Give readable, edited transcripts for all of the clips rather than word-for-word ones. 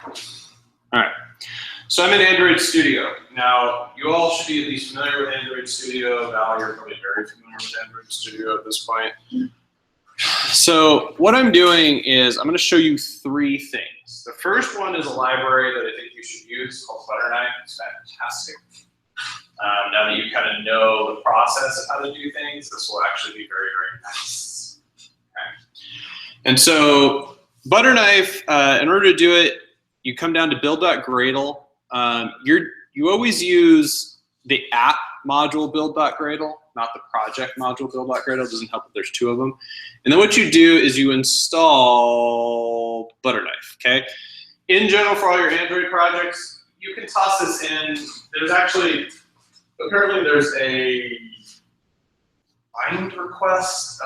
All right. So I'm in Android Studio. Now, you all should be at least familiar with Android Studio. Val, you're probably very familiar with Android Studio at this point. So what I'm doing is I'm going to show you three things. The first one is a library that I think you should use called Butterknife. It's fantastic. Now that you kind of know the process of how to do things, this will actually be very, very nice. Okay. And so Butterknife, in order to do it, you come down to build.gradle. You always use the app module build.gradle, not the project module build.gradle. It doesn't help if there's two of them. And then what you do is you install Butterknife, okay? In general, for all your Android projects, you can toss this in. There's actually, apparently there's a bind request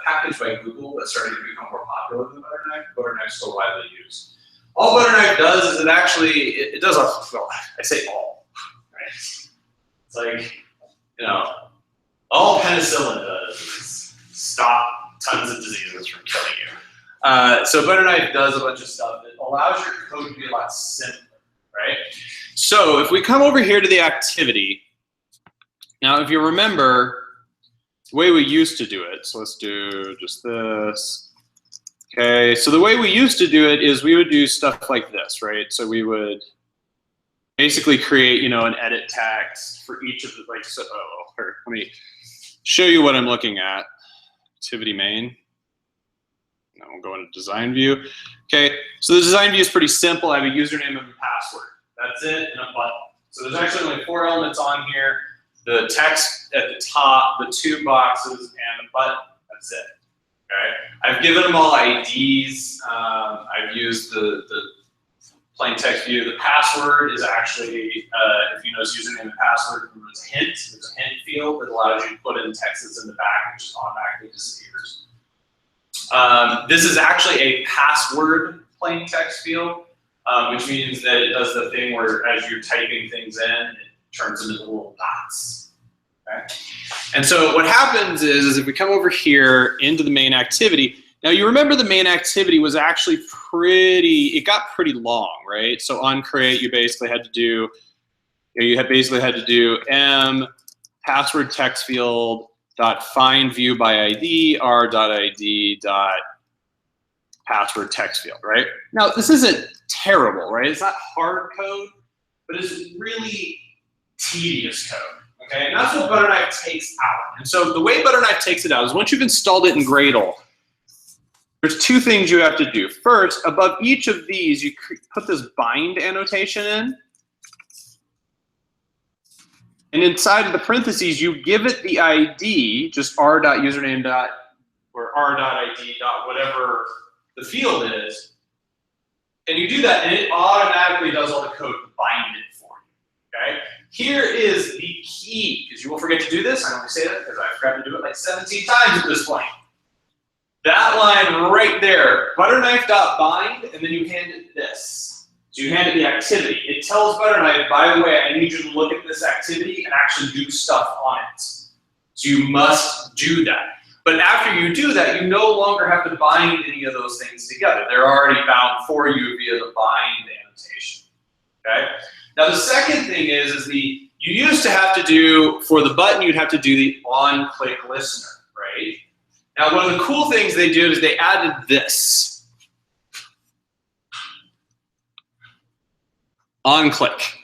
package by Google that's starting to become more popular than Butterknife. Butterknife's still widely used. All Butterknife does is it does, well, I say all, right? It's like, you know, all penicillin does is stop tons of diseases from killing you. So Butterknife does a bunch of stuff that allows your code to be a lot simpler, right? So if we come over here to the activity, now if you remember the way we used to do it, so let's do just this. Okay, so the way we used to do it is we would do stuff like this, right? So we would basically create, you know, an edit text for each of the, like, so, here, let me show you what I'm looking at. Activity main. Now we'll go into design view. Okay, so the design view is pretty simple. I have a username and a password. That's it, and a button. So there's actually only 4 elements on here. The text at the top, the 2 boxes, and a button. That's it. Okay. I've given them all IDs. I've used the plain text view. The password is actually, if you notice username and password, there's a hint. There's a hint field that allows you to put in text that's in the back, which just automatically disappears. This is actually a password plain text field, which means that it does the thing where as you're typing things in, it turns them into little dots. Okay. And so what happens is if we come over here into the main activity, now you remember the main activity was actually it got pretty long, right? So on create, you basically had to do, m password text field dot find view by ID r.id dot password text field, right? Now this isn't terrible, right? It's not hard code, but it's really tedious code. Okay, and that's what Butterknife takes out. And so the way Butterknife takes it out is once you've installed it in Gradle, there's 2 things you have to do. First, above each of these, you put this bind annotation in. And inside of the parentheses, you give it the ID, just r.username or r.id whatever the field is. And you do that, and it automatically does all the code to bind it for you. Okay? Here is the key, because you will forget to do this. I only say that because I forgot to do it like 17 times at this point. That line right there, butterknife.bind, and then you hand it this. So you hand it the activity. It tells Butterknife, by the way, I need you to look at this activity and actually do stuff on it. So you must do that. But after you do that, you no longer have to bind any of those things together. They're already bound for you via the bind annotation. Okay? Now the second thing is you used to have to do, for the button, you'd have to do the on-click listener, right? Now one of the cool things they did is they added this. On-click.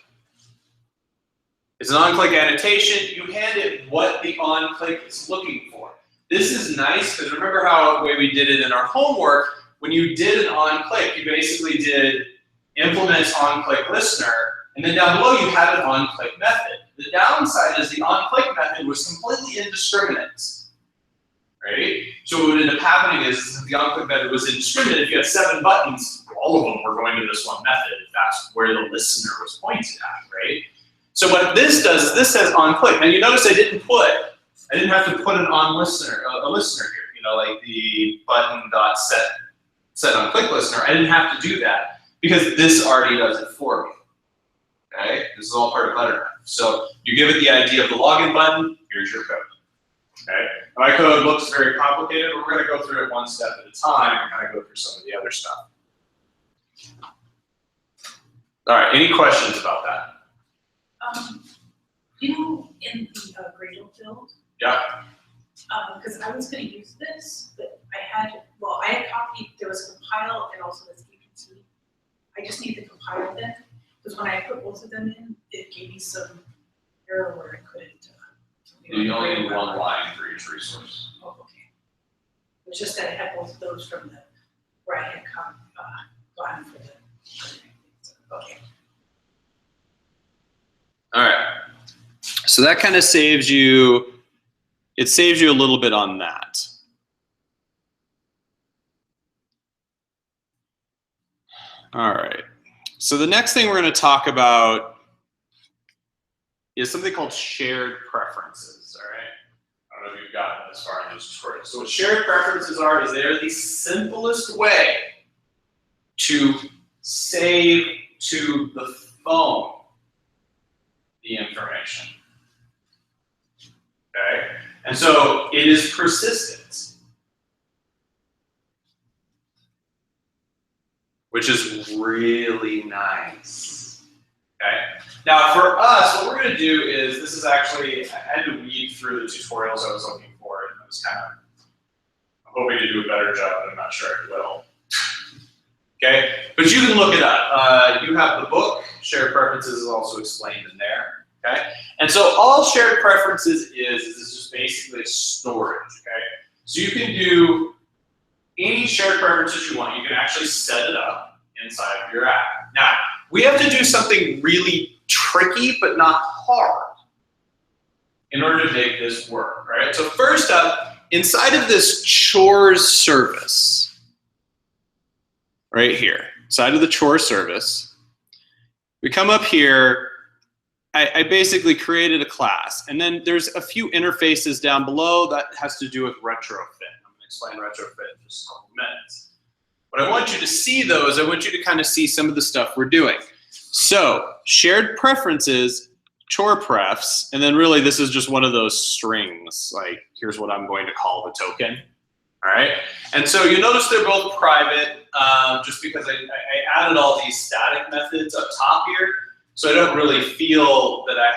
It's an on-click annotation. You hand it what the on-click is looking for. This is nice because remember how the way we did it in our homework, when you did an on-click, you basically did implement on-click listener, and then down below you had an on-click method. The downside is the on-click method was completely indiscriminate, right? So what would end up happening is the on-click method was indiscriminate. If you had 7 buttons, all of them were going to this one method. That's where the listener was pointed at, right? So what this does is this says on-click. Now you notice I didn't have to put an on-listener, a listener here, you know, like the button.set on-click listener. I didn't have to do that because this already does it for me. Okay, this is all part of Butterknife. So you give it the ID of the login button, here's your code. Okay, my code looks very complicated, but we're going to go through it one step at a time and kind of go through some of the other stuff. All right, any questions about that? You know, in the Gradle build, Yeah. because I was going to use this, but I had copied, there was compile and also this APT. I just need to compile them, because when I put both of them in, it gave me some error where I couldn't. You only need one line for each resource. Oh, okay. It was just that I had both of those from the, where I had gone for the, okay. All right. So that kind of saves you, it saves you a little bit on that. All right. So the next thing we're going to talk about is something called shared preferences. All right. I don't know if you've gotten this far in this tutorial. So what shared preferences are is they're the simplest way to save to the phone the information. Okay? And so it is persistent, which is really nice. Okay? Now for us, what we're going to do is, this is actually, I had to weed through the tutorials I was looking for, and I was kind of, I'm hoping to do a better job, but I'm not sure I will. Okay? But you can look it up. You have the book, Shared Preferences is also explained in there. Okay? And so all shared preferences is just basically storage. Okay? So you can do any shared preferences you want. You can actually set it up inside of your app. Now, we have to do something really tricky but not hard in order to make this work. Right? So first up, inside of this chores service, right here, inside of the chore service, we come up here. I basically created a class, and then there's a few interfaces down below that has to do with retrofit. I'm going to explain retrofit in just a couple minutes. What I want you to see, though, is I want you to kind of see some of the stuff we're doing. So shared preferences, chore prefs, and then really this is just one of those strings. Like, here's what I'm going to call the token. All right, and so you notice they're both private, just because I added all these static methods up top here. So I don't really feel that I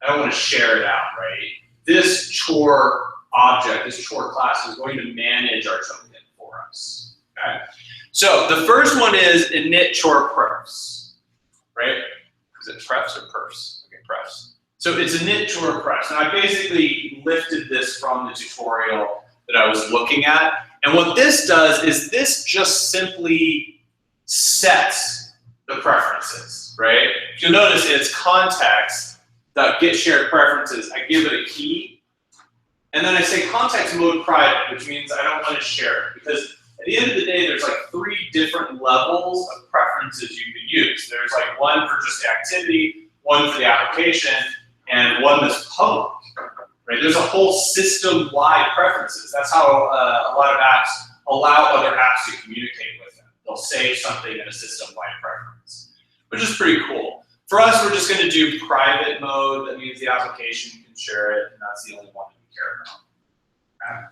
don't want to share it out, right? This chore object, this chore class is going to manage our token for us, okay? So the first one is init chore prefs, right? Is it prefs or perfs? Okay, prefs. So it's init chore prefs. And I basically lifted this from the tutorial that I was looking at. And what this does is this just simply sets the preferences, right? You'll notice it's context.get shared preferences. I give it a key, and then I say context mode private, which means I don't want to share it, because at the end of the day, there's like 3 different levels of preferences you could use. There's like one for just the activity, one for the application, and one that's public, right? There's a whole system-wide preferences. That's how a lot of apps allow other apps to communicate with them. They'll save something in a system-wide preference, which is pretty cool. For us, we're just going to do private mode. That means the application can share it, and that's the only one that we care about. Okay?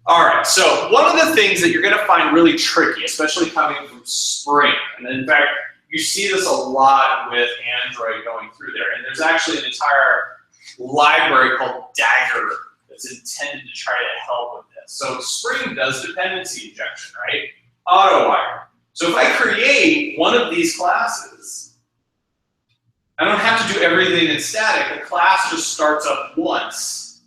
All right, so one of the things that you're going to find really tricky, especially coming from Spring, and in fact, you see this a lot with Android going through there, and there's actually an entire library called Dagger that's intended to try to help with this. So Spring does dependency injection, right? AutoWire. So if I create one of these classes, I don't have to do everything in static. The class just starts up once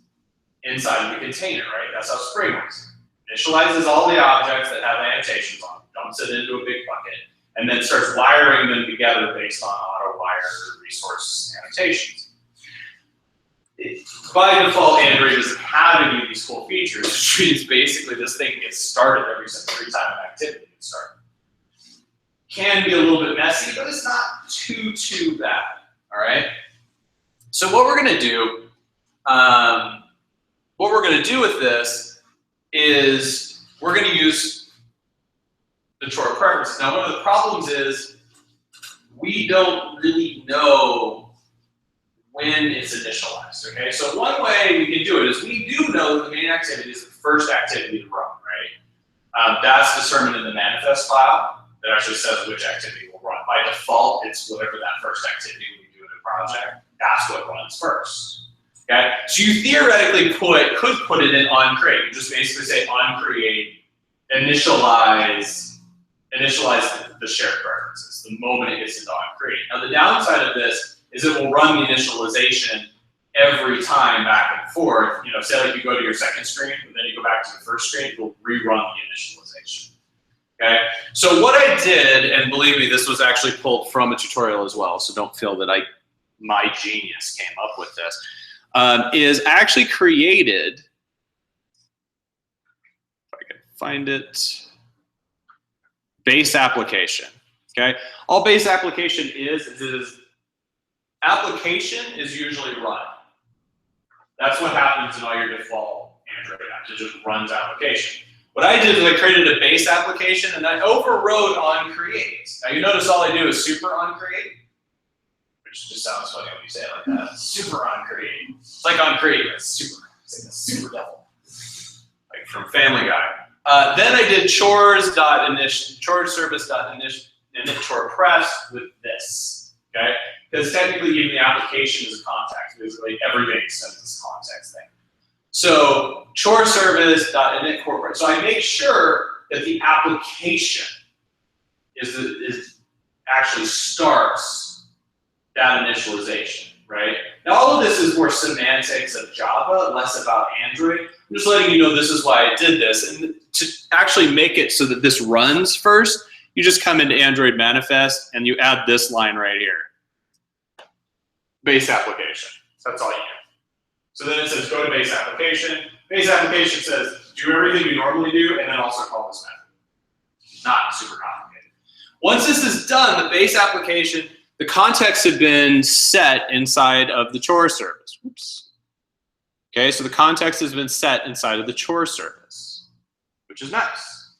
inside of the container, right? That's how Spring works. Initializes all the objects that have annotations on them, dumps it into a big bucket, and then starts wiring them together based on AutoWire resource annotations. By default, Android doesn't have any of these cool features, which means basically this thing gets started every time an activity gets started. Can be a little bit messy, but it's not too bad, all right? So what we're gonna do, with this is we're gonna use the chore preferences. Now, one of the problems is we don't really know when it's initialized, okay? So one way we can do it is we do know that the main activity is the first activity to run, right? That's determined in the manifest file that actually says which activity will run by default, it's whatever that first activity we do in the project, that's what runs first. Okay, so you theoretically could put it in onCreate. You just basically say onCreate, initialize the shared preferences the moment it gets into onCreate. Now the downside of this is it will run the initialization every time back and forth. You know, say like you go to your second screen and then you go back to the first screen, it will rerun the initialization. Okay, so what I did, and believe me, this was actually pulled from a tutorial as well, so don't feel that my genius came up with this, is actually created, if I can find it, base application. Okay, all base application is application is usually run. That's what happens in all your default Android apps. It just runs application. What I did is I created a base application and I overrode onCreate. Now you notice all I do is super onCreate, which just sounds funny when you say it like that. Super onCreate. It's like onCreate, but it's super. It's like a super devil, like from Family Guy. Then I did chores service.init chore press with this. Okay, because technically even the application is a context. Basically everything sends this context thing. So chore service.init corporate. So I make sure that the application is actually starts that initialization, right? Now all of this is more semantics of Java, less about Android. I'm just letting you know this is why I did this. And to actually make it so that this runs first, you just come into Android Manifest and you add this line right here. Base application. That's all you do. So then it says go to base application. Base application says do everything you normally do and then also call this method. Not super complicated. Once this is done, the base application, the context had been set inside of the chore service. Oops. Okay, so the context has been set inside of the chore service, which is nice.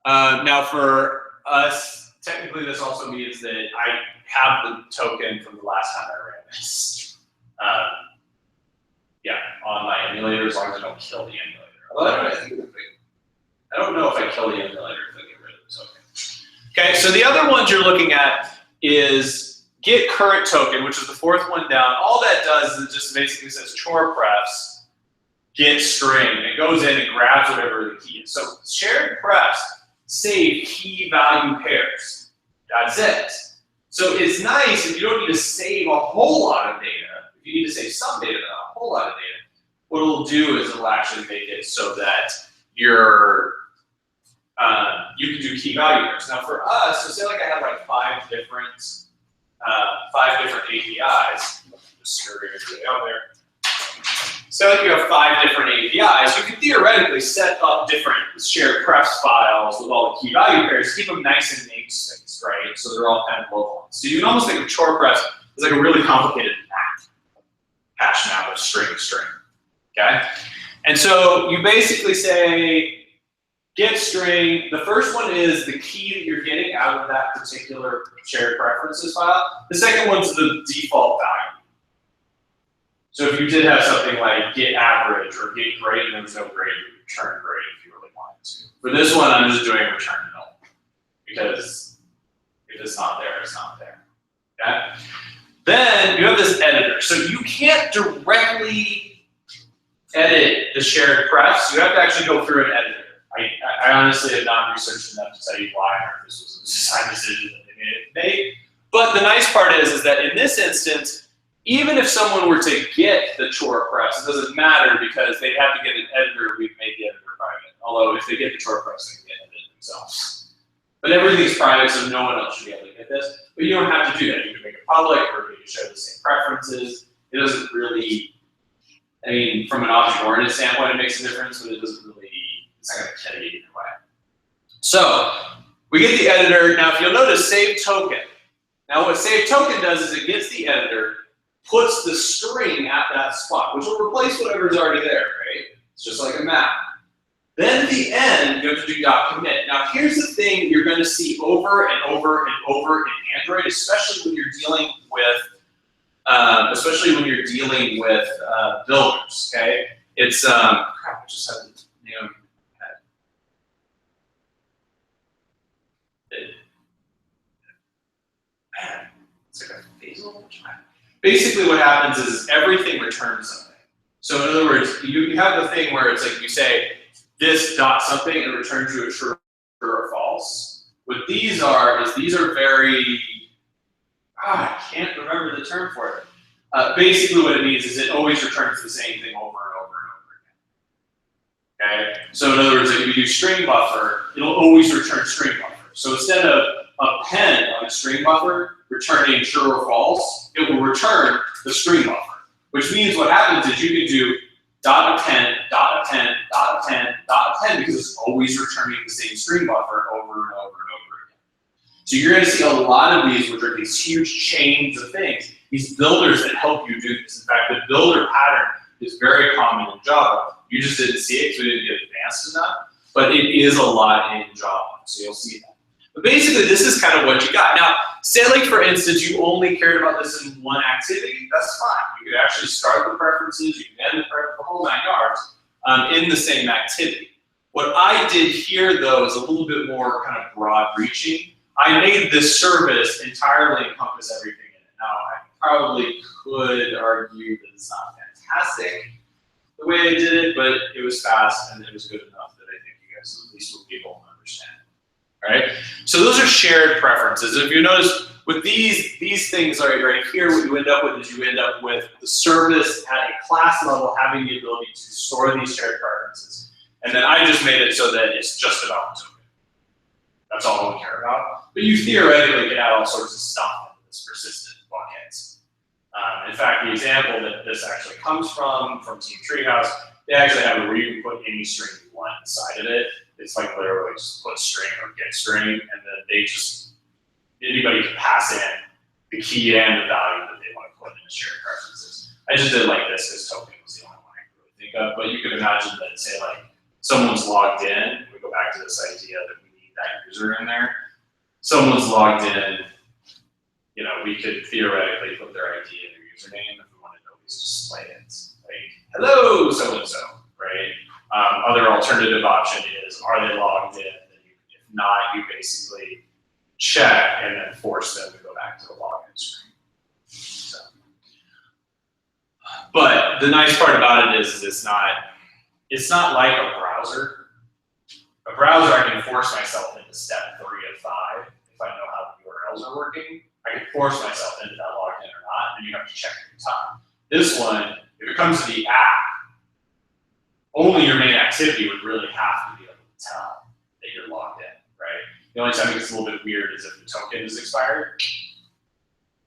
Now for us, technically this also means that I have the token from the last time I ran this. Yeah, on my emulator, as long as I don't kill the emulator. Although I don't know if I kill the emulator if I get rid of the token. Okay, so the other ones you're looking at is get current token, which is the fourth one down. All that does is it just basically says chore prefs, get string, and it goes in and grabs whatever the key is. So shared prefs save key value pairs. That's it. So it's nice if you don't need to save a whole lot of data. If you need to save some data, not a whole lot of data, what it'll do is it'll actually make it so that you can do key value pairs. Now for us, so say like I have like five different APIs. Just scurry everything out there. So like you have 5 different APIs, you could theoretically set up different shared prefs files with all the key value pairs, keep them nice and namespaced, right? So they're all kind of local. So you can almost think of chore prefs as like a really complicated map, hash map of string to string, okay? And so you basically say, get string, the first one is the key that you're getting out of that particular shared preferences file. The second one's the default value. So if you did have something like get average or get grade and there was no grade, you would return grade if you really wanted to. For this one, I'm just doing return null because if it's not there, it's not there. Okay? Then you have this editor. So you can't directly edit the shared prefs. You have to actually go through an editor. I honestly have not researched enough to tell you why or if this was a design decision that they made. But the nice part is that in this instance, even if someone were to get the chore prefs, it doesn't matter because they'd have to get an editor. We've made the editor private. Although if they get the chore prefs, they can get it themselves. But everything's private, so no one else should be able to get this. But you don't have to do that. You can make it public, or you can show the same preferences. It doesn't really, I mean, from an object-oriented standpoint, it makes a difference, but it doesn't really, it's not going to kill you either way. So we get the editor. Now, if you'll notice, save token. Now, what save token does is it gets the editor, puts the string at that spot, which will replace whatever's already there, right? It's just like a map. Then at the end, you have to do .commit. Now here's the thing you're going to see over and over and over in Android, especially when you're dealing with builders. Okay, it's crap. I just had the name. usable over time. Basically what happens is everything returns something. So in other words, you have the thing where it's like you say this dot something and it returns you a true or false. What these are is these are very, I can't remember the term for it. Basically what it means is it always returns the same thing over and over and over again. Okay? So in other words, if you do string buffer, it'll always return string buffer. So instead of append on a string buffer returning true or false, it will return the string buffer. Which means what happens is you can do dot append, dot append, dot append, dot append because it's always returning the same string buffer over and over and over again. So you're going to see a lot of these, which are these huge chains of things, these builders that help you do this. In fact, the builder pattern is very common in Java. You just didn't see it because we didn't get advanced enough, but it is a lot in Java, so you'll see that. But basically, this is kind of what you got. Now, say like for instance, you only cared about this in one activity, that's fine. You could actually start the preferences, you can end the whole 9 yards in the same activity. What I did here though is a little bit more kind of broad reaching. I made this service entirely encompass everything in it. Now, I probably could argue that it's not fantastic the way I did it, but it was fast and it was good enough that I think you guys at least will be able to understand. All right? So those are shared preferences. If you notice with these things right here, what you end up with is you end up with the service at a class level having the ability to store these shared preferences. And then I just made it so that it's just about the token. That's all we care about. But you theoretically can add all sorts of stuff into this persistent buckets. In fact, the example that this actually comes from Team Treehouse, they actually have it where you can put any string you want inside of it. It's like literally just put string or get string, and then they just, anybody can pass in the key and the value that they want to put in shared preferences. I just did it like this because token was the only one I could really think of, but you could imagine that, say like, someone's logged in, we go back to this idea that we need that user in there. Someone's logged in, you know, we could theoretically put their ID in their username if we want to always display it. Like, hello, so-and-so, right? Other alternative option is, are they logged in? If not, you basically check and then force them to go back to the login screen. So. But the nice part about it is it's not like a browser. A browser, I can force myself into step 3 of 5 if I know how the URLs are working. I can force myself into that logged in or not, and you have to check every time. This one, if it comes to the app, only your main activity would really have to be able to tell that you're logged in, right? The only time it gets a little bit weird is if the token is expired,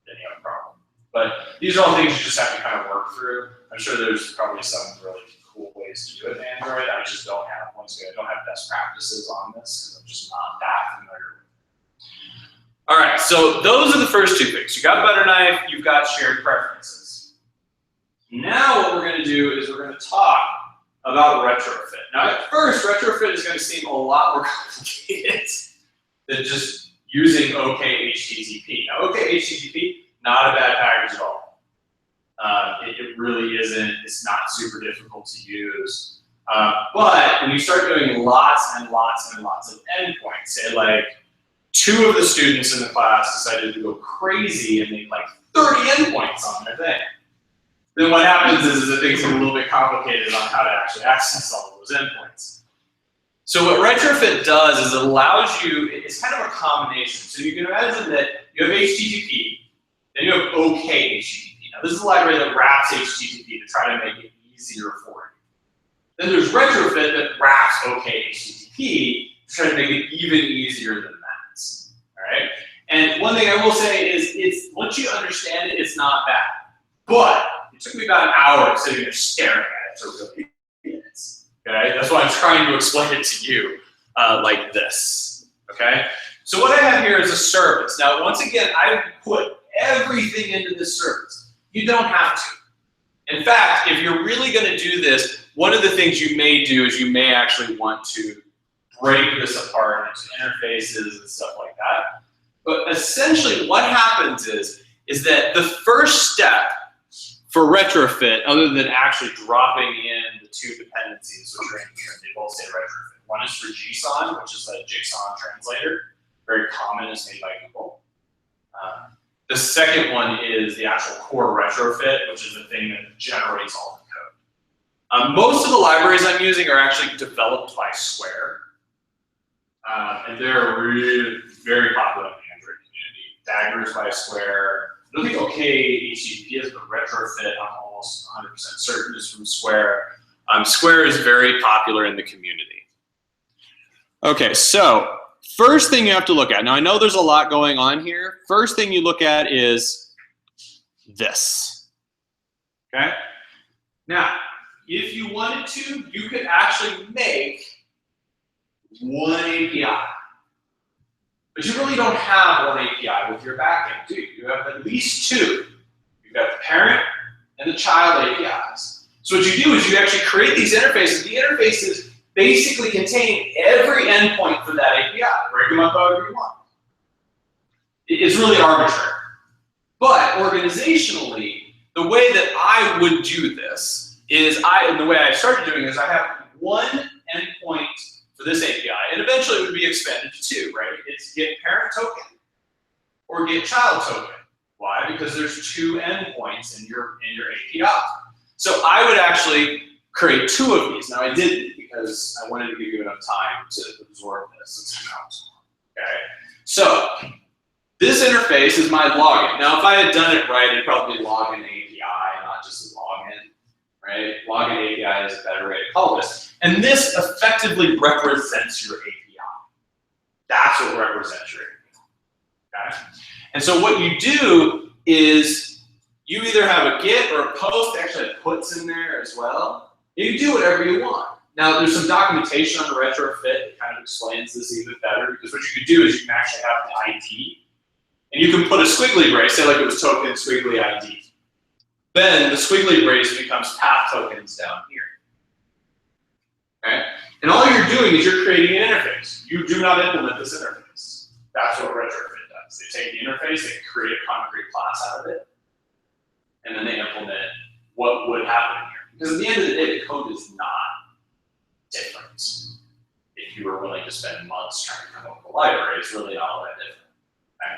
then you have a problem. But these are all things you just have to kind of work through. I'm sure there's probably some really cool ways to do it in Android. I just don't have, once again, I don't have best practices on this because I'm just not that familiar with it. All right, so those are the first 2 things. You got butter knife, you've got shared preferences. Now what we're going to do is we're going to talk about retrofit. Now at first, retrofit is going to seem a lot more complicated than just using OK HTTP. Now OK HTTP, not a bad package at all. It really isn't. It's not super difficult to use. But when you start doing lots and lots and lots of endpoints, say like 2 of the students in the class decided to go crazy and make like 30 endpoints on their thing. Then what happens is that things get a little bit complicated on how to actually access all of those endpoints. So what retrofit does is it allows you, it's kind of a combination. So you can imagine that you have HTTP, then you have OK HTTP. Now this is a library that wraps HTTP to try to make it easier for you. Then there's retrofit that wraps OK HTTP to try to make it even easier than that. All right? And one thing I will say is, it's once you understand it, it's not bad. But it took me about an hour sitting there staring at it for really minutes. Okay? That's why I'm trying to explain it to you like this. Okay? So what I have here is a service. Now, once again, I've put everything into this service. You don't have to. In fact, if you're really going to do this, one of the things you may do is you may actually want to break this apart into interfaces and stuff like that. But essentially what happens is that the first step for retrofit, other than actually dropping in the 2 dependencies, which are in here, they both say retrofit. One is for JSON, which is a JSON translator. Very common, it's made by Google. The second one is the actual core retrofit, which is the thing that generates all the code. Most of the libraries I'm using are actually developed by Square. And they're really very popular in the Android community. Dagger is by Square. I don't think OK HTTP is, but retrofit, I'm almost 100% certain is from Square. Square is very popular in the community. Okay, so first thing you have to look at. Now I know there's a lot going on here. First thing you look at is this. Okay? Now, if you wanted to, you could actually make one API. But you really don't have one API with your backend, do you? You have at least two. You've got the parent and the child APIs. So what you do is you actually create these interfaces. The interfaces basically contain every endpoint for that API. Break them up however you want. It's really arbitrary. But organizationally, the way that I would do this is and the way I started doing is I have one endpoint for this API, and eventually it would be expanded to two, right? It's get parent token or get child token. Why? Because there's two endpoints in your API. So I would actually create two of these. Now I didn't because I wanted to give you enough time to absorb this. Okay. So this interface is my login. Now if I had done it right, it'd probably be login API, not just login, right? Login API is a better way to call this. And this effectively represents your API. That's what represents your API. Okay? And so what you do is you either have a get or a post, actually it puts in there as well. You do whatever you want. Now there's some documentation on the retrofit that kind of explains this even better, because what you can do is you can actually have the ID, and you can put a squiggly brace, say like it was token squiggly ID. Then the squiggly brace becomes path tokens down here. Okay? And all you're doing is you're creating an interface. You do not implement this interface. That's what retrofit does. They take the interface, they create a concrete class out of it, and then they implement what would happen here. Because at the end of the day, the code is not different. If you were willing to spend months trying to come up with a library, it's really not all that different. Okay?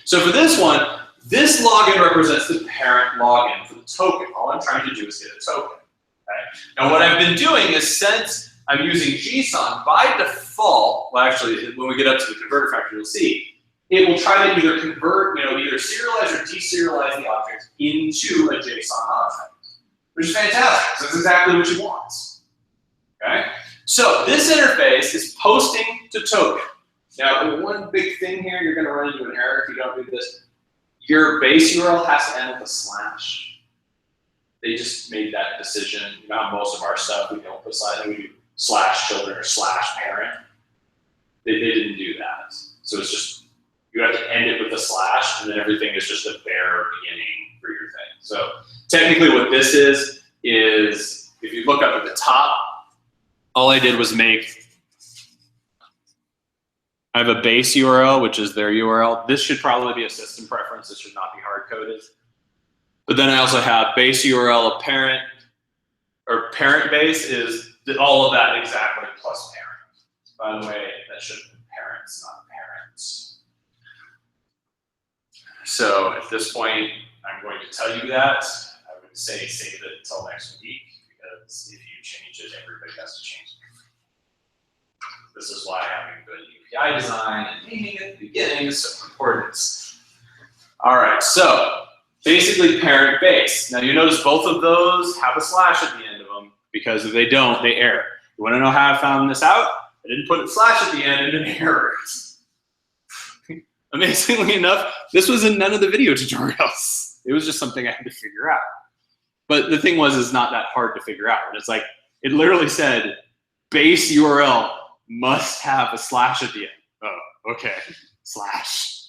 So for this one, this login represents the parent login for the token. All I'm trying to do is get a token. Okay? Now what I've been doing is, since I'm using JSON, by default, well actually when we get up to the converter factor, you'll see, it will try to either convert, either serialize or deserialize the object into a JSON object, which is fantastic. That's exactly what you want. Okay? So this interface is posting to token. Now, one big thing here, you're going to run into an error if you don't do this. Your base URL has to end with a slash. They just made that decision. Not most of our stuff, we don't put slash, we do slash children or slash parent. They didn't do that. So it's just, you have to end it with a slash, and then everything is just a bare beginning for your thing. So technically what this is if you look up at the top, all I did was I have a base URL, which is their URL. This should probably be a system preference. This should not be hard-coded. But then I also have base URL of parent, or parent base is all of that exactly plus parent. By the way, that should have been parents, not parents. So at this point, I'm going to tell you that. I would say save it until next week, because if you change it, everybody has to change it. This is why having good API design and naming at the beginning is so important. All right, so basically parent base. Now you notice both of those have a slash at the end of them, because if they don't, they error. You want to know how I found this out? I didn't put a slash at the end and it errored. Amazingly enough, this was in none of the video tutorials. It was just something I had to figure out. But the thing was, it's not that hard to figure out. It's like, it literally said, base URL must have a slash at the end. Oh, okay, slash.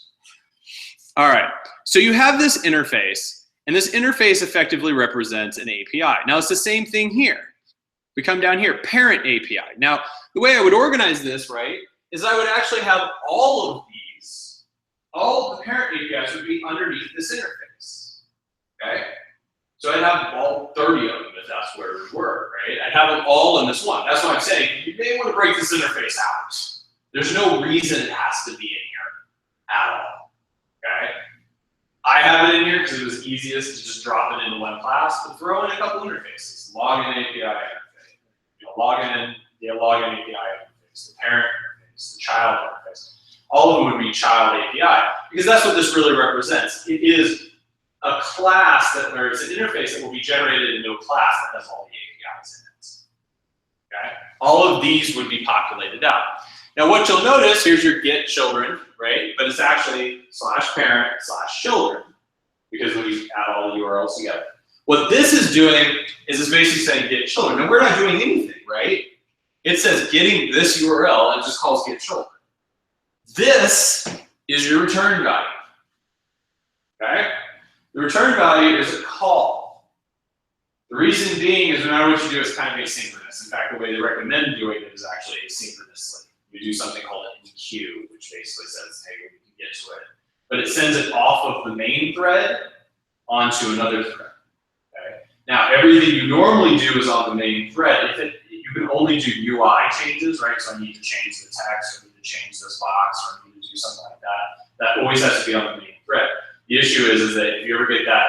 All right, so you have this interface, and this interface effectively represents an API. Now it's the same thing here. We come down here, parent API. Now, the way I would organize this, right, is I would actually have all of these, all of the parent APIs would be underneath this interface, okay? So I'd have all 30 of them if that's where we were, right? I'd have them all in this one. That's what I'm saying. You may want to break this interface out. There's no reason it has to be in here at all, okay? have it in here because it was easiest to just drop it into one class, but throw in a couple interfaces. Login API interface, login API interface, the parent interface, the child interface. All of them would be child API because that's what this really represents. It is a class that, or it's an interface that will be generated into a class that has all the APIs in it. Okay? All of these would be populated out. Now what you'll notice, here's your get children, right? But it's actually /parent/children because we add all the URLs together. What this is doing is it's basically saying get children. And we're not doing anything, right? It says getting this URL and it just calls get children. This is your return value. Okay? The return value is a call. The reason being is no matter what you do, it's kind of asynchronous. In fact, the way they recommend doing it is actually asynchronously. We do something called an enqueue, which basically says, hey, we can get to it. But it sends it off of the main thread onto another thread. Okay? Now, everything you normally do is on the main thread. You can only do UI changes, right? So I need to change the text, or I need to change this box, or I need to do something like that. That always has to be on the main thread. The issue is that if you ever get that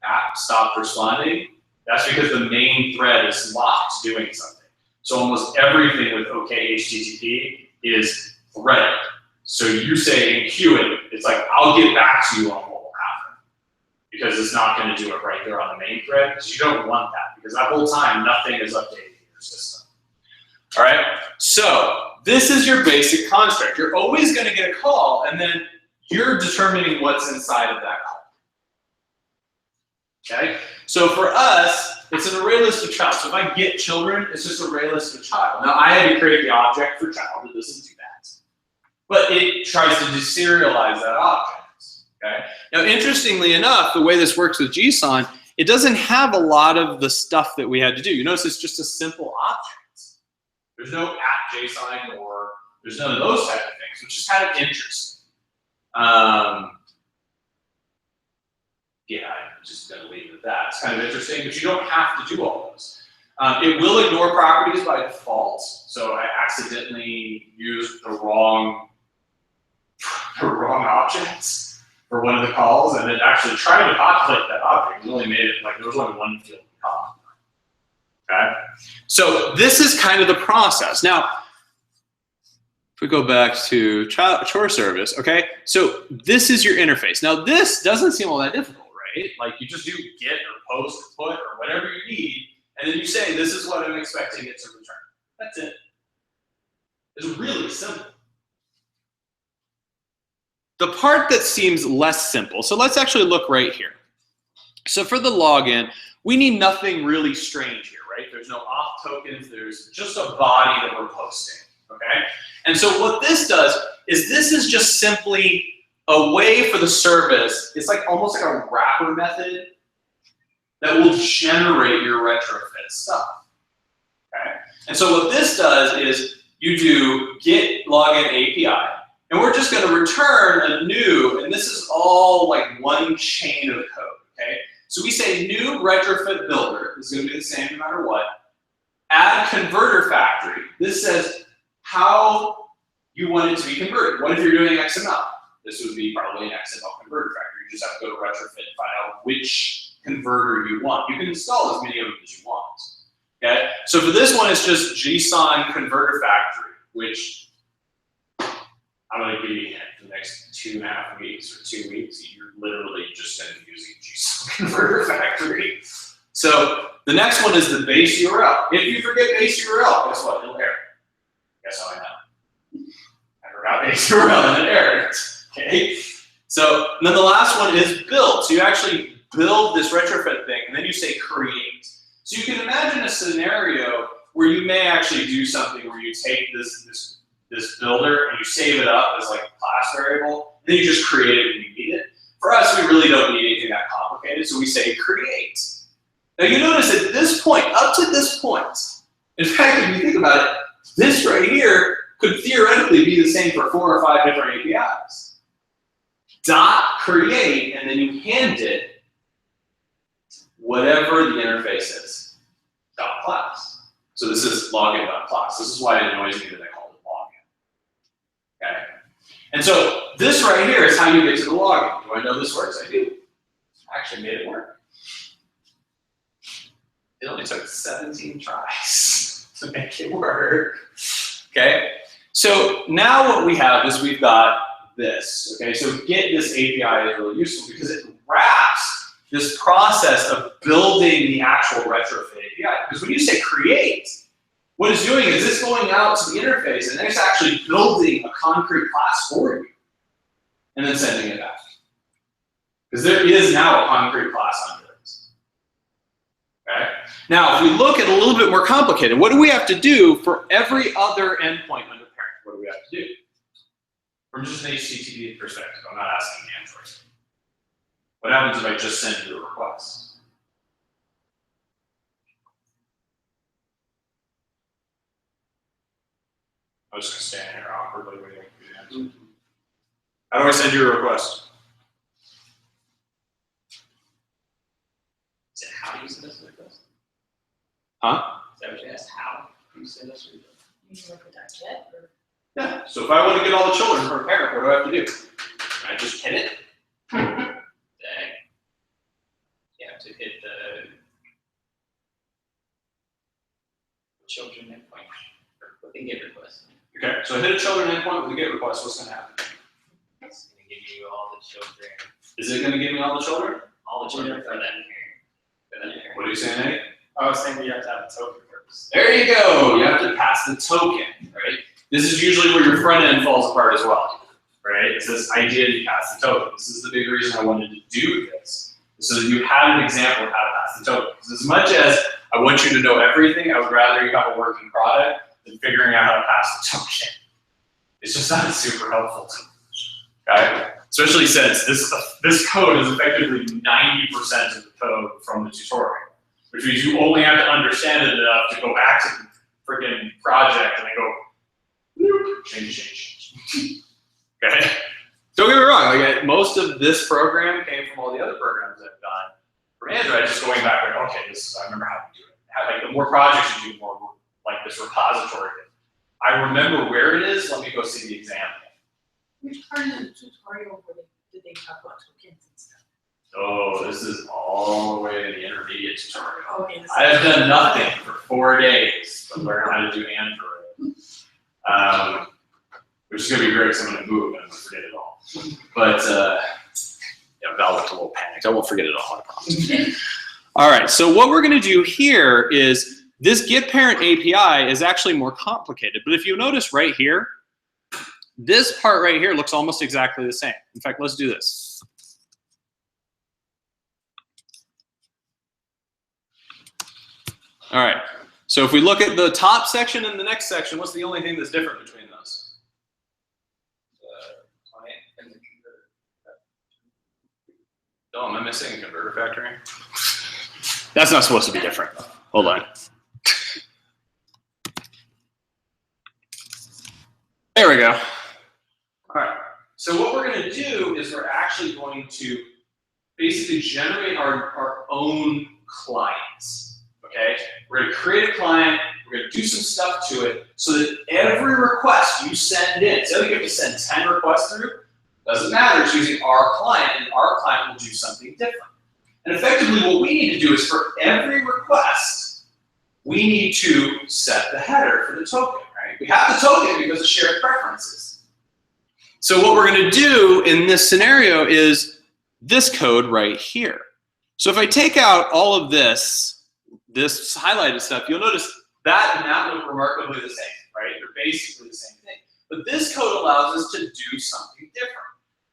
app stopped responding, that's because the main thread is locked doing something. So almost everything with OK HTTP is threaded. So you say enqueue it, it's like, I'll get back to you on what will happen. Because it's not going to do it right there on the main thread, because you don't want that. Because that whole time, nothing is updated in your system. All right, so this is your basic construct. You're always going to get a call, and then you're determining what's inside of that call. Okay, so for us, it's an array list of child. So if I get children, it's just an array list of child. Now I had to create the object for child. It doesn't do that. But it tries to deserialize that object. Okay. Now interestingly enough, the way this works with JSON, it doesn't have a lot of the stuff that we had to do. You notice it's just a simple object. There's no @JSON or there's none of those type of things, which is kind of interesting. Yeah, I'm just going to leave it at that. It's kind of interesting, but you don't have to do all those. It will ignore properties by default. So I accidentally used the wrong objects for one of the calls, and it actually tried to populate that object. It only made it like there was only one field to call. Okay, so this is kind of the process. Now, if we go back to chore service, okay, so this is your interface. Now this doesn't seem all that difficult, right? Like you just do get or post or put or whatever you need, and then you say this is what I'm expecting it to return. That's it. It's really simple. The part that seems less simple, so let's actually look right here. So for the login, we need nothing really strange here, right? There's no auth tokens, there's just a body that we're posting, okay? And so what this does is this is just simply a way for the service, it's like almost like a wrapper method that will generate your retrofit stuff, okay? And so what this does is you do get login API, and we're just going to return a new, and this is all like one chain of code, okay? So we say new retrofit builder, this is going to be the same no matter what, add converter factory. This says how you want it to be converted. What if you're doing XML? This would be probably an XML converter factory. You just have to go to retrofit and find out which converter you want. You can install as many of them as you want, okay? So for this one, it's just JSON converter factory, which I'm going to give you for the next 2.5 weeks or 2 weeks, you're literally just going to be using JSON converter factory. So the next one is the base URL. If you forget base URL, guess what? It'll error. Guess how I know? I forgot base URL and it errored. Okay. So then the last one is build. So you actually build this retrofit thing, and then you say create. So you can imagine a scenario where you may actually do something where you take this builder and you save it up as like a class variable, and then you just create it when you need it. For us, we really don't need anything that complicated, so we say create. Now you notice at this point, up to this point, in fact, if you think about it, this right here could theoretically be the same for 4 or 5 different APIs. Dot create, and then you hand it whatever the interface is. Dot class. So this is login.class. This is why it annoys me that I called it login. Okay? And so this right here is how you get to the login. Do I know this works? I do. actually made it work. It only took 17 tries to make it work. Okay, so now what we have is we've got this. Okay, so get this API is really useful because it wraps this process of building the actual retrofit API. Because when you say create, what it's doing is it's going out to the interface and then it's actually building a concrete class for you and then sending it back. Because there is now a concrete class under it. Okay? Now, if we look at a little bit more complicated, what do we have to do for every other endpoint under parent? What do we have to do? From just an HTTP perspective, I'm not asking Android. What happens if I just send you a request? I was just gonna stand here awkwardly waiting for you to answer. How do I send you a request? Is it how you send us a request? Huh? Is that what you asked? How you send us a request? You can work with .jet or. Yeah. So if I want to get all the children from a parent, what do I have to do? Can I just hit it? Dang. You have to hit the children endpoint with the GET request. Okay. So I hit a children endpoint with a GET request. What's going to happen? It's going to give you all the children. Is it going to give me all the children? All the children for that parent. For that parent. What are you saying, Eddie? I was saying you have to have a token first. There you go. You have to pass the token, right? This is usually where your front end falls apart as well, right? It's this idea that you pass the token. This is the big reason I wanted to do this, so that you have an example of how to pass the token. Because as much as I want you to know everything, I would rather you have a working product than figuring out how to pass the token. It's just not super helpful to me, okay? Especially since this code is effectively 90% of the code from the tutorial, which means you only have to understand it enough to go back to the freaking project and then go, change. Okay? Don't get me wrong, like most of this program came from all the other programs I've done from Android, just going back and okay, I remember how to do it. Like the more projects you do, more like this repository. I remember where it is, let me go see the example. Which part of the tutorial did they talk about tokens and stuff? Oh, this is all the way to the intermediate tutorial. Okay. I have done nothing for 4 days to learn how to do Android. Which is going to be great because I'm going to move and I'm going to forget it all. But yeah, Val looked a little panicked. I won't forget it all, I promise. All right, so what we're going to do here is this GetParent API is actually more complicated. But if you notice right here, this part right here looks almost exactly the same. In fact, let's do this. All right. So if we look at the top section and the next section, what's the only thing that's different between those? The client and the converter. Oh, am I missing a converter factory? That's not supposed to be different. Hold on. There we go. All right. So what we're going to do is we're actually going to basically generate our own clients. Okay, we're going to create a client, we're going to do some stuff to it so that every request you send in, so you have to send 10 requests through, doesn't matter, it's using our client, and our client will do something different. And effectively what we need to do is for every request, we need to set the header for the token, right? We have the token because of shared preferences. So what we're going to do in this scenario is this code right here. So if I take out all of this highlighted stuff, you'll notice that and that look remarkably the same, right? They're basically the same thing. But this code allows us to do something different.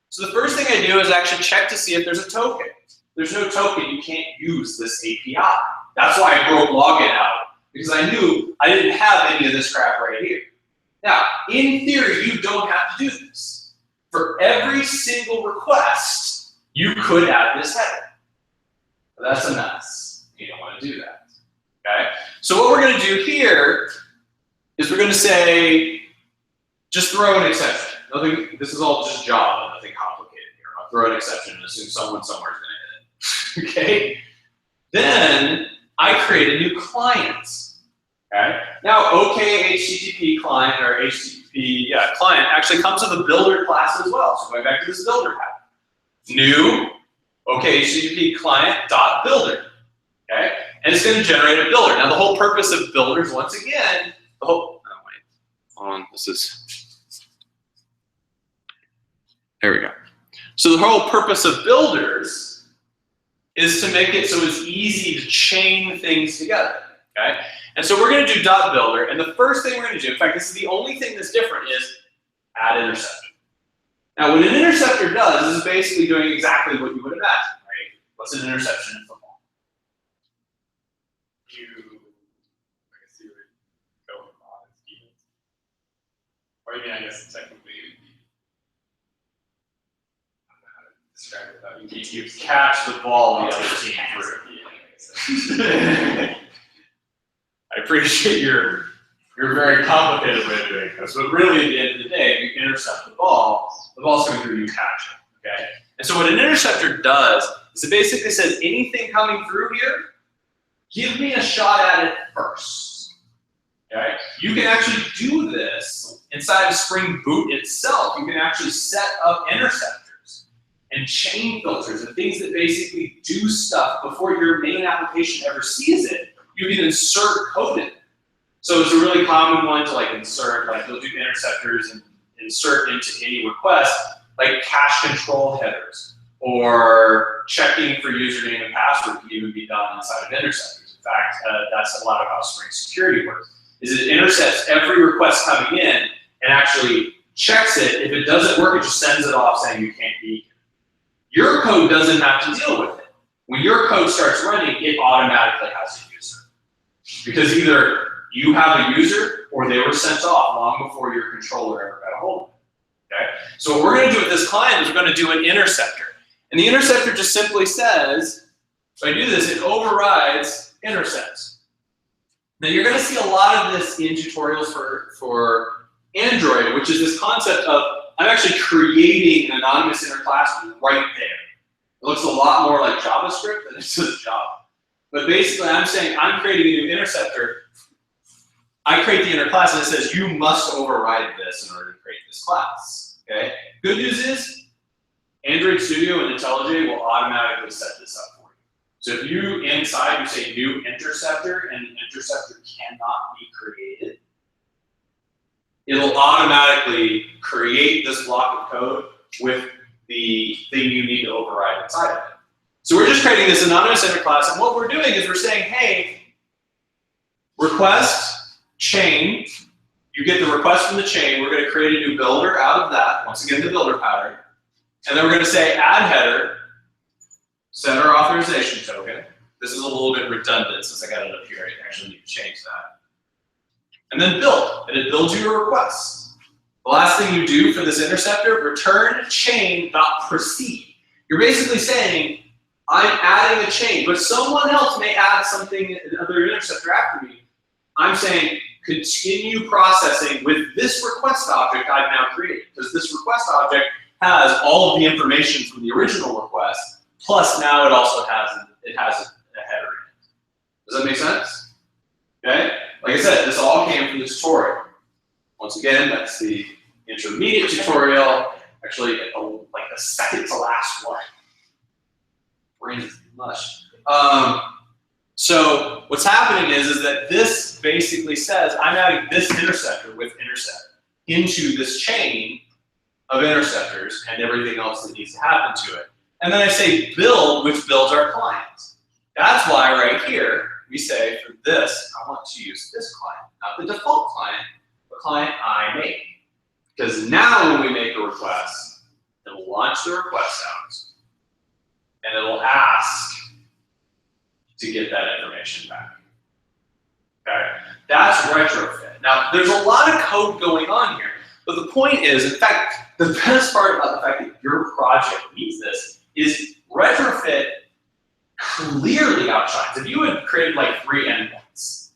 So the first thing I do is actually check to see if there's a token. If there's no token, you can't use this API. That's why I broke login out, because I knew I didn't have any of this crap right here. Now, in theory, you don't have to do this. For every single request, you could add this header. But that's a mess. You don't want to do that. Okay? So what we're going to do here is we're going to say, just throw an exception. Nothing. This is all just Java, nothing complicated here. I'll throw an exception and assume someone somewhere is going to hit it. Okay? Then I create a new client. Okay? Now, OK HTTP client or HTTP client actually comes with a builder class as well. So going back to this builder path. New OKHTTP client.builder. Okay? And it's going to generate a builder. Now the whole purpose of builders, once again, hold on, this is, there we go. So the whole purpose of builders is to make it so it's easy to chain things together, okay? And so we're going to do .builder, and the first thing we're going to do, in fact, this is the only thing that's different, is add interceptor. Now, what an interceptor does is basically doing exactly what you would imagine, right? What's an interception in football? I guess you would go with on its defense. Or even, I guess, technically, it would be, I don't know how to describe it without You catch the ball the other team through. I appreciate your very complicated way of doing this, but really at the end of the day, if you intercept the ball's coming through, you catch it, okay? And so what an interceptor does is it basically says, anything coming through here, give me a shot at it first, okay? You can actually do this inside of Spring Boot itself. You can actually set up interceptors and chain filters and things that basically do stuff before your main application ever sees it. You can insert code in it. So it's a really common one to like insert, like you'll do interceptors and insert into any request, like cache control headers, or checking for username and password can even be done inside of interceptors. In fact, that's a lot of how Spring Security works, is it intercepts every request coming in and actually checks it. If it doesn't work, it just sends it off saying you can't be here. Your code doesn't have to deal with it. When your code starts running, it automatically has a user. Because either you have a user or they were sent off long before your controller ever got a hold of it. Okay? So what we're going to do with this client is we're going to do an interceptor. And the interceptor just simply says, if I do this, it overrides intercepts. Now you're going to see a lot of this in tutorials for Android, which is this concept of I'm actually creating an anonymous inner class right there. It looks a lot more like JavaScript than it does Java. But basically I'm saying I'm creating a new interceptor. I create the inner class and it says you must override this in order to create this class. Okay? Good news is Android Studio and IntelliJ will automatically set this up for you. So if you inside you say new interceptor and the interceptor cannot be created, it'll automatically create this block of code with the thing you need to override inside of it. So we're just creating this anonymous inner class, and what we're doing is we're saying, hey, request chain, you get the request from the chain, we're going to create a new builder out of that, once again the builder pattern, and then we're going to say add header, set our authorization token. This is a little bit redundant since I got it up here, I actually need to change that. And then build, and it builds you a request. The last thing you do for this interceptor, return chain.proceed. You're basically saying, I'm adding a chain, but someone else may add something, another interceptor after me. I'm saying, continue processing with this request object I've now created, because this request object has all of the information from the original request, plus now it also has a header in it. Does that make sense? Okay? Like I said, this all came from the tutorial. Once again, that's the intermediate tutorial, actually like the second to last one. Brain is mush. So what's happening is that this basically says I'm adding this interceptor with intercept into this chain of interceptors and everything else that needs to happen to it. And then I say build, which builds our client. That's why right here we say for this, I want to use this client, not the default client, the client I made. Because now when we make a request, it'll launch the request out. And it'll ask to get that information back. Okay? That's retrofit. Now, there's a lot of code going on here, but the point is, in fact, the best part about the fact that your project needs this is retrofit clearly outshines. If you had created like 3 endpoints,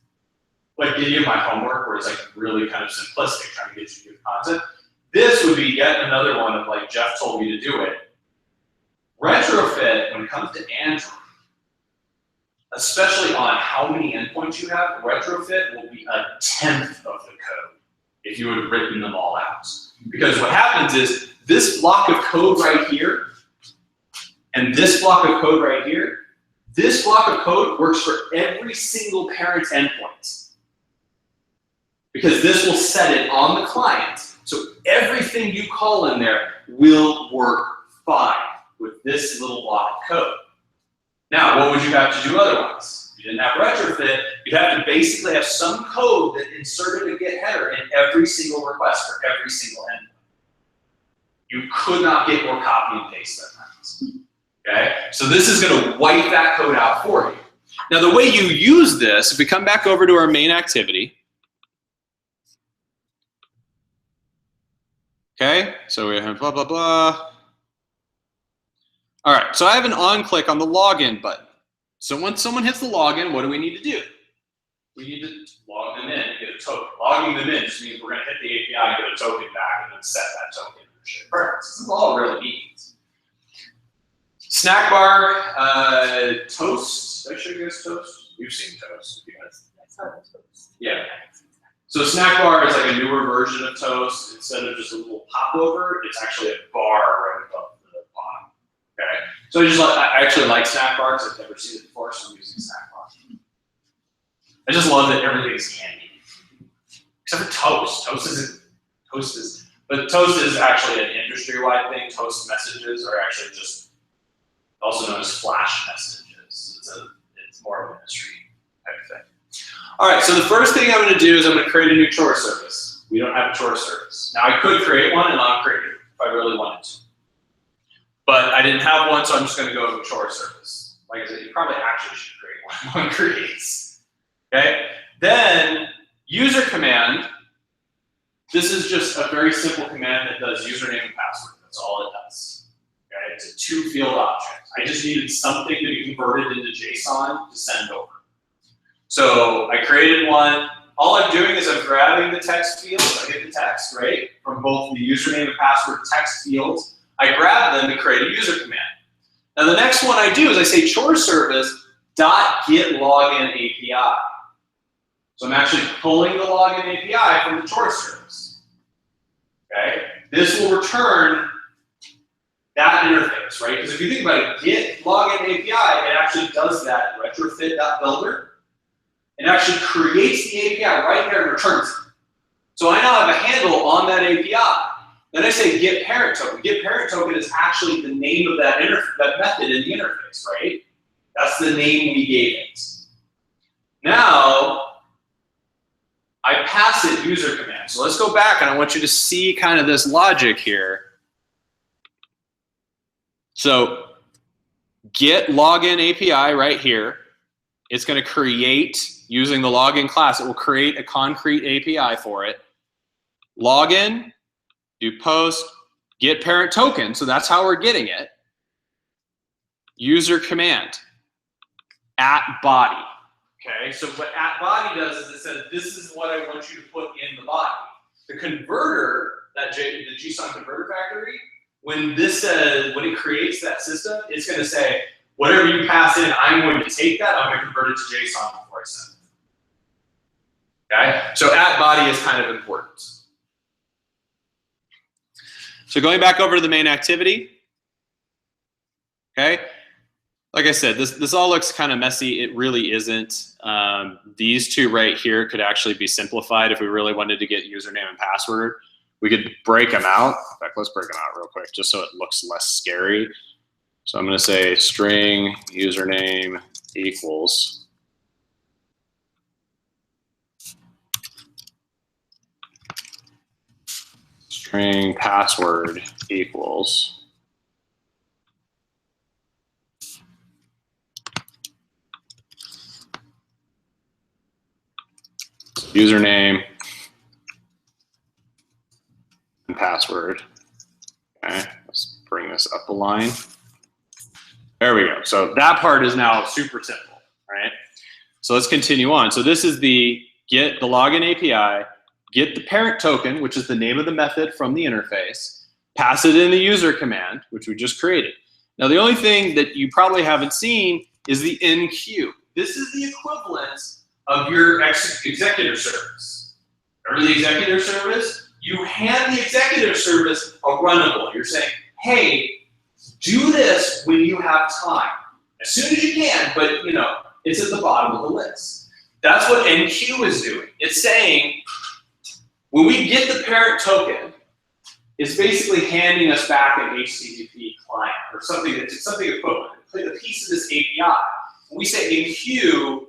like Give You My Homework, where it's like really kind of simplistic, trying to get you to good content, this would be yet another one of like, Jeff told me to do it. Retrofit, when it comes to Android, especially on how many endpoints you have, retrofit will be 1/10 of the code if you had written them all out. Because what happens is this block of code right here And this block of code right here, this block of code works for every single parent's endpoint. Because this will set it on the client. So everything you call in there will work fine with this little block of code. Now, what would you have to do otherwise? If you didn't have retrofit, you'd have to basically have some code that inserted a get header in every single request for every single endpoint. You could not get more copy and paste than that. Okay? So this is going to wipe that code out for you. Now, the way you use this, if we come back over to our main activity, okay, so we have blah, blah, blah. All right, so I have an on-click on the login button. So once someone hits the login, what do we need to do? We need to log them in and get a token. Logging them in just means we're going to hit the API, get a token back, and then set that token in your shared preference. This is all it really means. Snack bar, Toast. Did I show you guys Toast? You've seen Toast. You guys. Yeah. So Snack Bar is like a newer version of Toast. Instead of just a little popover, it's actually a bar right above the bottom. Okay. So I actually like Snack Bar because I've never seen it before, so I'm using Snack Bar. I just love that everything's handy, except for Toast. But Toast is actually an industry-wide thing. Toast messages are actually just also known as flash messages. It's more of an industry type of thing. All right, so the first thing I'm going to do is I'm going to create a new chore service. We don't have a chore service. Now I could create one and uncreate it if I really wanted to. But I didn't have one, so I'm just going to go with chore service. Like I said, you probably actually should create one creates. Okay? Then user command. This is just a very simple command that does username and password. That's all it does. Okay? It's a two-field object. I just needed something to be converted into JSON to send over. So I created one. All I'm doing is I'm grabbing the text field. I get the text, right? From both the username and password text fields. I grab them to create a user command. Now the next one I do is I say chore service dot get login API. So I'm actually pulling the login API from the chore service. Okay? This will return that interface, right? Because if you think about it, get login API, it actually does that retrofit.builder. It actually creates the API right there and returns it. So I now have a handle on that API. Then I say get parent token. Get parent token is actually the name of that method in the interface, right? That's the name we gave it. Now, I pass it user command. So let's go back and I want you to see kind of this logic here. So get login API right here. It's going to create, using the login class, it will create a concrete API for it. Login, do post, get parent token, so that's how we're getting it. User command, @body. Okay, so what @body does is it says, this is what I want you to put in the body. The converter, the JSON converter factory, when this says, when it creates that system, it's going to say, whatever you pass in, I'm going to take that, I'm going to convert it to JSON before I send it. Okay, so @body is kind of important. So going back over to the main activity, okay, like I said, this all looks kind of messy. It really isn't. These two right here could actually be simplified if we really wanted to get username and password. We could break them out. In fact, let's break them out real quick just so it looks less scary. So I'm going to say string username equals string password equals username and password. Okay, let's bring this up a line. There we go. So that part is now super simple, right? So let's continue on. So this is the get the login API, get the parent token, which is the name of the method from the interface, pass it in the user command, which we just created. Now the only thing that you probably haven't seen is the enqueue. This is the equivalent of your executive service. Remember the executive service? You hand the executive service a runnable. You're saying, hey, Do this when you have time, as soon as you can, but it's at the bottom of the list. That's what enqueue is doing. It's saying, when we get the parent token, it's basically handing us back an HTTP client or something equivalent. The piece of this API. When we say enqueue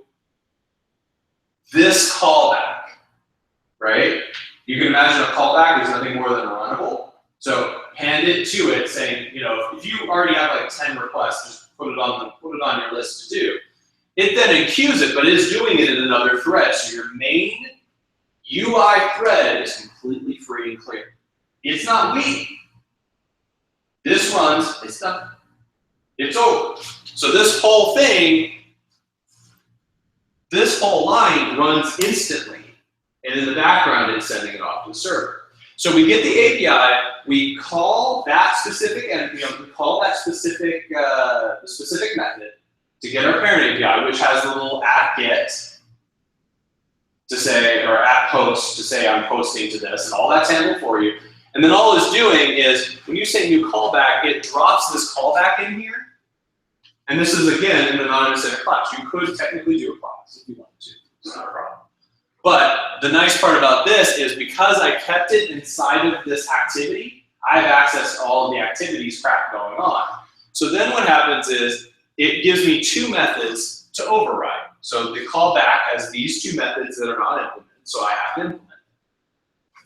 this callback, right? You can imagine a callback is nothing more than a runnable. So hand it to it, saying, if you already have like 10 requests, just put it on your list to do. It then enqueues it, but it is doing it in another thread. So your main UI thread is completely free and clear. It's not waiting. This runs, it's done. It's over. So this whole thing, this whole line runs instantly. And in the background, it's sending it off to the server. So we get the API, we call that specific we call that specific the specific method to get our parent API, which has a little @get to say, or @post to say I'm posting to this, and all that's handled for you. And then all it's doing is, when you say new callback, it drops this callback in here. And this is, again, an anonymous in a class. You could technically do a class if you wanted to. It's not a problem. But the nice part about this is, because I kept it inside of this activity, I have access to all of the activities crap going on. So then what happens is, it gives me two methods to override. So the callback has these two methods that are not implemented, so I have to implement.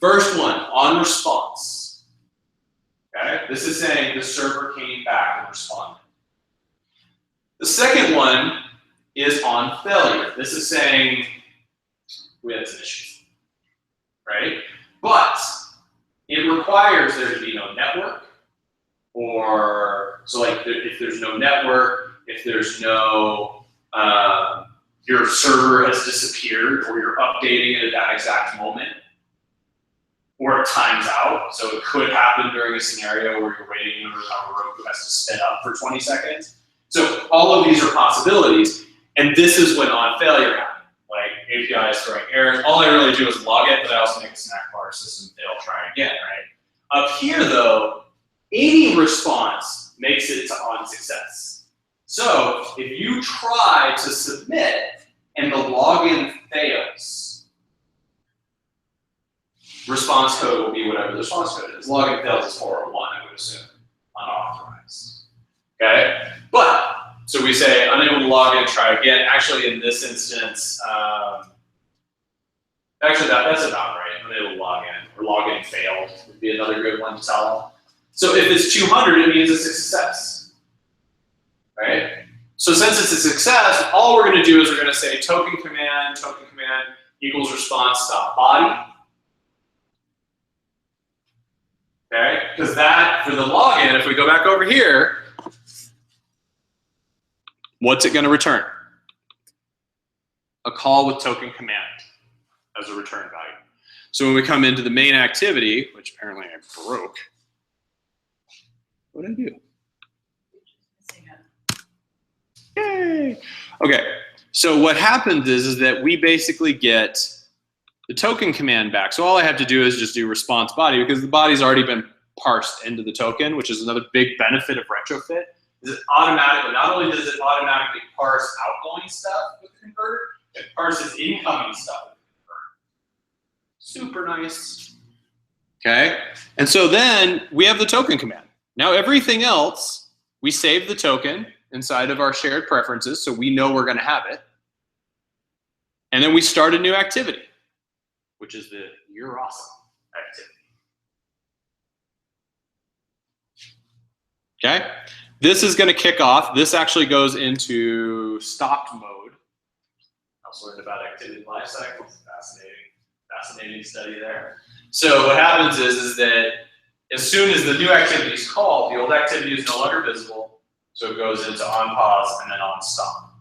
First one, on response. Okay? This is saying the server came back and responded. The second one is on failure. This is saying we had some issues, right? But it requires there to be no network, or so like if there's no network, if there's no your server has disappeared, or you're updating it at that exact moment, or it times out. So it could happen during a scenario where you're waiting and Heroku has to spin up for 20 seconds. So all of these are possibilities, and this is when on failure happens. Like API is throwing errors. All I really do is log it, but I also make a snack bar system fail, try again, right? Up here though, any response makes it to on success. So if you try to submit and the login fails, response code will be whatever the response code is. Login fails is 401, I would assume, unauthorized. Okay? But, so we say unable to log in, try again. Actually, in this instance, actually that's about right. Unable to log in, or login failed would be another good one to tell them. So if it's 200, it means it's a success, right? So since it's a success, all we're going to do is we're going to say token command equals response.body. Okay, because that, for the login, if we go back over here, what's it going to return? A call with token command as a return value. So when we come into the main activity, which apparently I broke, what did I do? Yay! Okay, so what happens is that we basically get the token command back. So all I have to do is just do response body, because the body's already been parsed into the token, which is another big benefit of retrofit. Is it automatically, not only does it automatically parse outgoing stuff with the converter, it parses incoming stuff with the converter. Super nice. Okay, and so then we have the token command. Now everything else, we save the token inside of our shared preferences, so we know we're going to have it. And then we start a new activity, which is the you're awesome activity. Okay, this is going to kick off. This actually goes into stopped mode. I also learned about activity life cycles. Fascinating study there. So what happens is that as soon as the new activity is called, the old activity is no longer visible. So it goes into on pause and then on stop.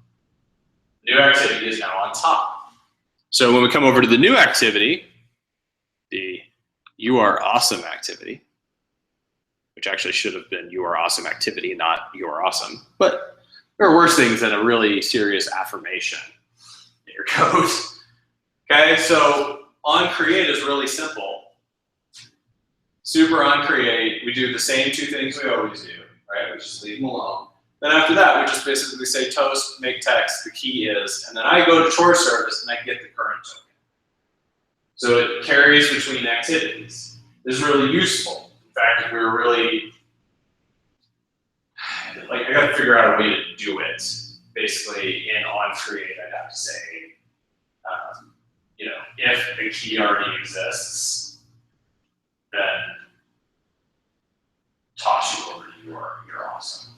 New activity is now on top. So when we come over to the new activity, the you are awesome activity, which actually should have been you are awesome activity, not you are awesome. But there are worse things than a really serious affirmation in your code. Okay, so on create is really simple. Super on create, we do the same two things we always do. right? We just leave them alone. Then after that, we just basically say toast, make text, the key is, and then I go to chore service and I get the current token. So it carries between activities. This is really useful. In fact, if we were really, like, I gotta figure out a way to do it. Basically, in onCreate, I'd have to say, you know, if the key already exists, then toss you over to you're awesome.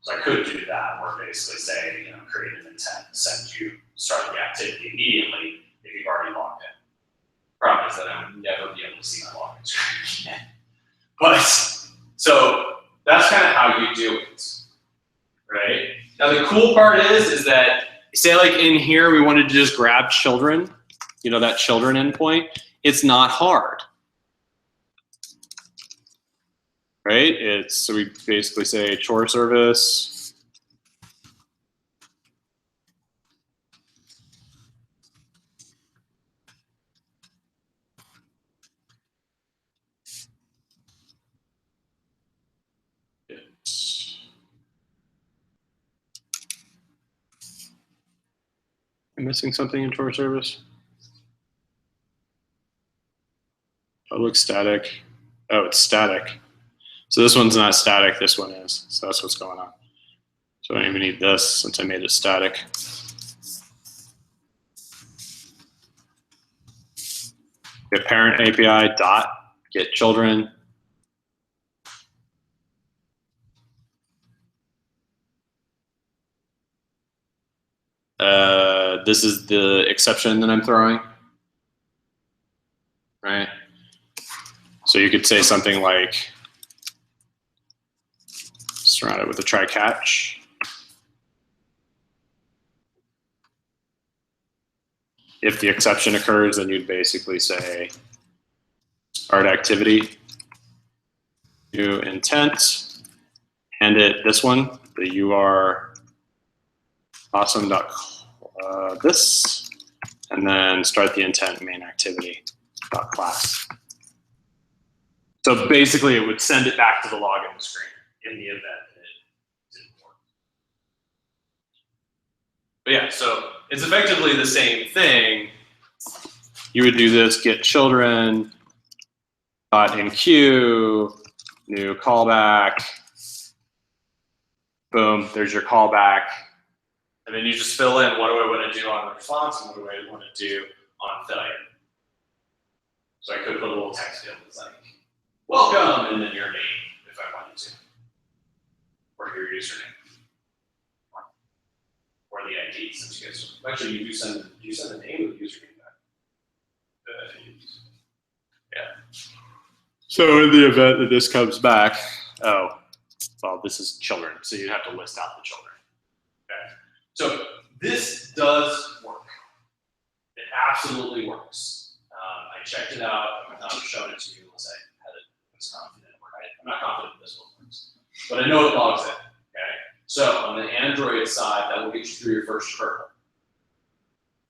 So I could do that, or basically say, you know, create an intent, start the activity immediately if you've already logged in. Problem is that I would never be able to see my login screen again. But, so that's kind of how you do it, right? Now the cool part is that, say like in here, we wanted to just grab children, you know, that children endpoint, it's not hard. Right? So we basically say chore service. I'm missing something in chore service. Public static. Oh, it's static. So this one's not static, this one is. So that's what's going on. So I don't even need this since I made it static. Get parent API dot get children. This is the exception that I'm throwing, right? So you could say something like, surround it with a try catch. If the exception occurs, then you'd basically say start activity, new intent, and this one, the you are awesome this, and then start the intent main activity class. So basically, it would send it back to the login screen in the event that it didn't work. But yeah, so it's effectively the same thing. You would do this, get children, in queue, new callback, boom, there's your callback. And then you just fill in, what do I want to do on the response and what do I want to do on failure. So I could put a little text field that's like, welcome, and then your name, if I wanted to. Or your username. Or the ID, since you guys, actually you do send the name of the username back. Yeah. So in the event that this comes back, oh, well, this is children, so you'd have to list out the children. Okay. So this does work. It absolutely works. I checked it out. I would not have shown it to you unless I had it was confident. Right? I'm not confident this one works, but I know it logs in. Okay. So on the Android side, that will get you through your first hurdle.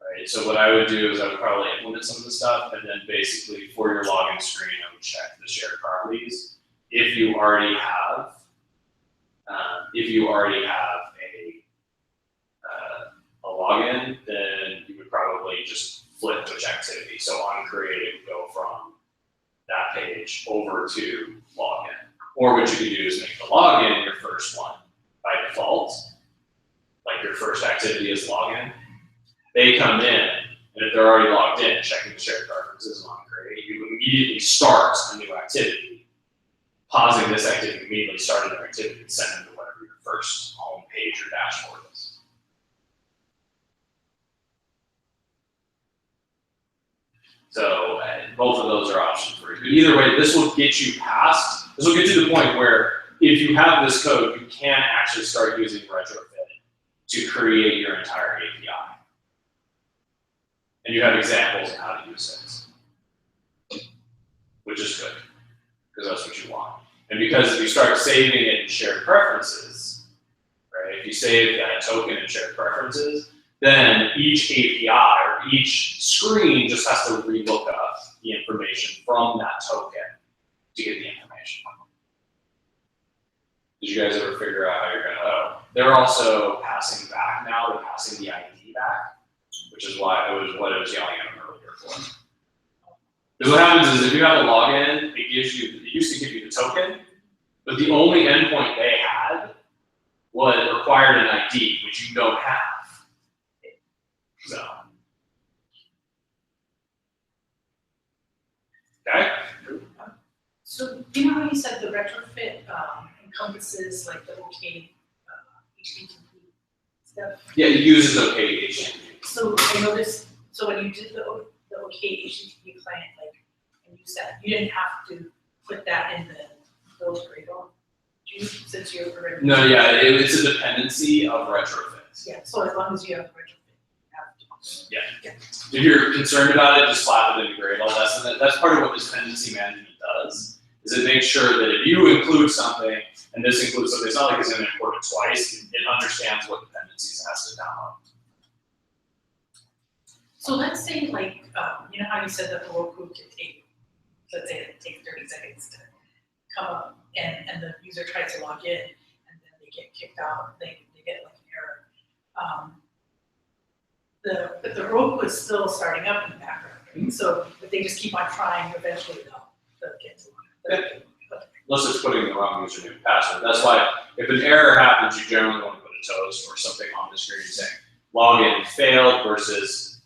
Right. So what I would do is I would probably implement some of the stuff, and then basically for your login screen, I would check the shared properties. If you already have, a login, then you would probably just flip which activity. So on create, it would go from that page over to login. Or what you could do is make the login your first one by default. Like your first activity is login. They come in, and if they're already logged in, checking the shared preferences on create, you immediately start a new activity. Pausing this activity, immediately starting their activity and send them to whatever your first home page or dashboard is. So both of those are options for you. But either way, this will get you to the point where if you have this code, you can actually start using retrofit to create your entire API. And you have examples of how to use it, which is good, because that's what you want. And because if you start saving it in shared preferences, right? If you save that token in shared preferences, then each API or each screen just has to relook up the information from that token to get the information. Did you guys ever figure out how you're gonna, they're also passing back now, they're passing the ID back, which is why it was what I was yelling at them earlier for. Because what happens is if you have a login, it used to give you the token, but the only endpoint they had required an ID, which you don't have. So. Okay? So, you know how you said the retrofit encompasses like the OK HTTP stuff? Yeah, it uses OK HTTP. So I noticed, so when you did the OK HTTP client, like, and you said, you didn't have to put that in the build Gradle, since you're already. No, yeah, it's a dependency of retrofit. Yeah, so as long as you have retrofit, you have to. Yeah. If you're concerned about it, just slap it into Gradle. That's part of what this dependency management does, is it makes sure that if you include something, and this includes something, it's not like it's going to import it twice, it understands what dependencies it has to download. So let's say like, you know how you said that the Roku could take, let's say it takes 30 seconds to come up and the user tries to log in and then they get kicked out, they get like an error. But the Roku is still starting up in the background, right? So if they just keep on trying, eventually they'll get to it. Unless it's putting the wrong username and password. That's why if an error happens, you generally want to put a toast or something on the screen saying login failed versus,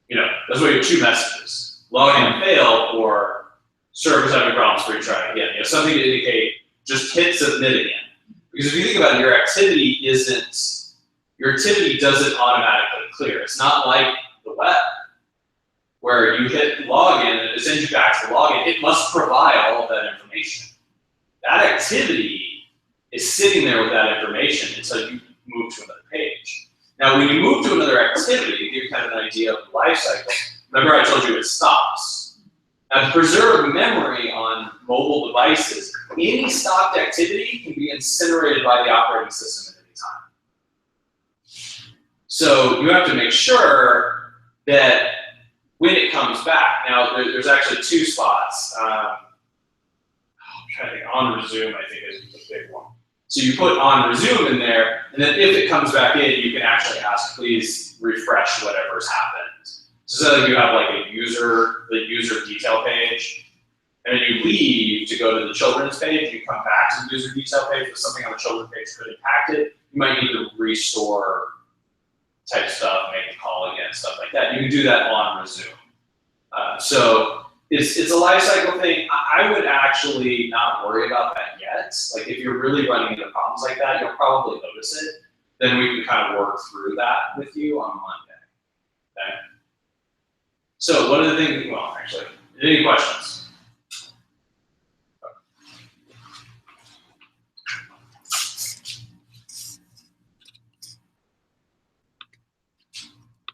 that's why you have two messages. Login failed or server's having problems, retry again. Something to indicate just hit submit again. Because if you think about it, your activity doesn't automatically clear. It's not like the web where you hit login and it sends you back to the login. It must provide all of that information. That activity is sitting there with that information until you move to another page. Now, when you move to another activity, to give you kind of an idea of the life cycle, remember I told you it stops. Now, to preserve memory on mobile devices, any stopped activity can be incinerated by the operating system at any time. So you have to make sure that when it comes back, now there's actually two spots. I'm trying to think, on resume I think is the big one. So you put on resume in there, and then if it comes back in, you can actually ask, please refresh whatever's happened. So you have like the user detail page, and then you leave to go to the children's page, you come back to the user detail page, if something on the children's page could impact it, you might need to restore type stuff, make a call again, stuff like that. You can do that on resume. So it's a life cycle thing. I would actually not worry about that yet. Like if you're really running into problems like that, you'll probably notice it. Then we can kind of work through that with you on Monday. Okay. So one of the things, well, actually, any questions?